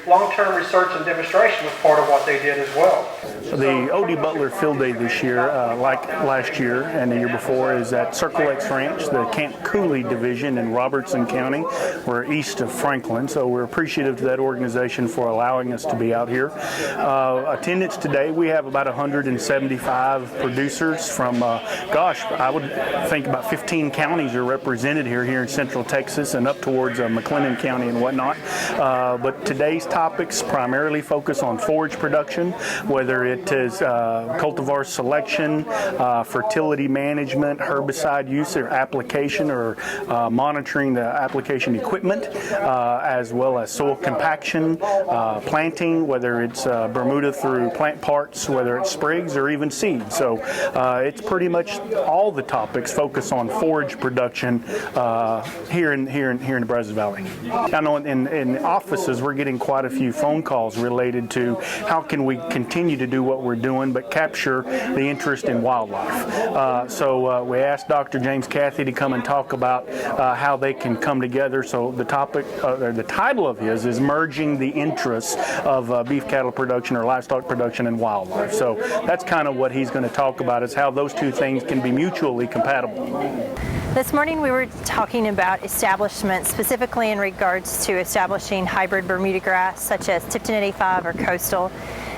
long-term research and demonstration was part of what they did as well. The OD Butler Field Day this year, like last year and the year before, is at Circle X Ranch, the Camp Cooley division in Robertson County. We're east of Franklin, so we're appreciative to that organization for allowing us to be out here. Attendance today, we have about 175 producers from, I would think about 15 counties are represented here in Central Texas and up towards McLennan County and whatnot. But today's topics primarily focus on forage production, whether it is cultivar selection, fertility management, herbicide use or application, or monitoring the application equipment, as well as soil compaction, planting, whether it's Bermuda through plant parts, whether it's sprigs or even seeds. So it's pretty much all the topics focus on forage production here in the Brazos Valley. I know in offices we're getting quite a few phone calls related to how can we continue to do what we're doing but capture the interest in wildlife. So we asked Dr. James Cathy to come and talk about how they can come together. So the topic, or the title of his is Merging the Interests of Beef Cattle Production or Livestock Production and Wildlife. So that's kind of what he's going to talk about, is how those two things can be mutually compatible. This morning we were talking about establishment, specifically in regards to establishing hybrid Bermuda grass such as Tipton 85 or Coastal.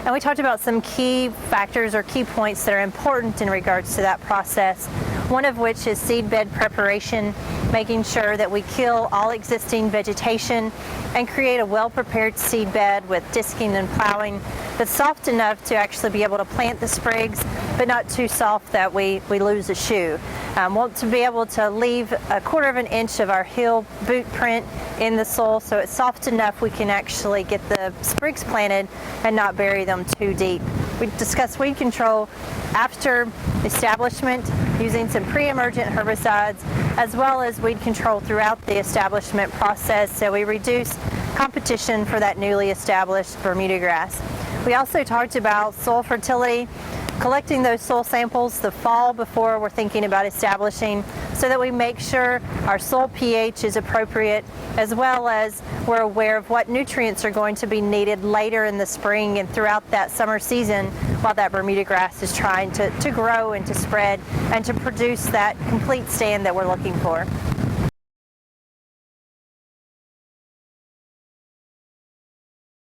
And we talked about some key factors or key points that are important in regards to that process, one of which is seed bed preparation, making sure that we kill all existing vegetation and create a well-prepared seed bed with disking and plowing that's soft enough to actually be able to plant the sprigs, but not too soft that we lose a shoe. Want to be able to leave 1/4 inch of our heel boot print in the soil so it's soft enough we can actually get the sprigs planted and not bury them too deep. We discussed weed control after establishment using some pre-emergent herbicides, as well as weed control throughout the establishment process, so we reduce competition for that newly established Bermuda grass. We also talked about soil fertility, collecting those soil samples the fall before we're thinking about establishing, so that we make sure our soil pH is appropriate, as well as we're aware of what nutrients are going to be needed later in the spring and throughout that summer season while that Bermuda grass is trying to grow and to spread and to produce that complete stand that we're looking for.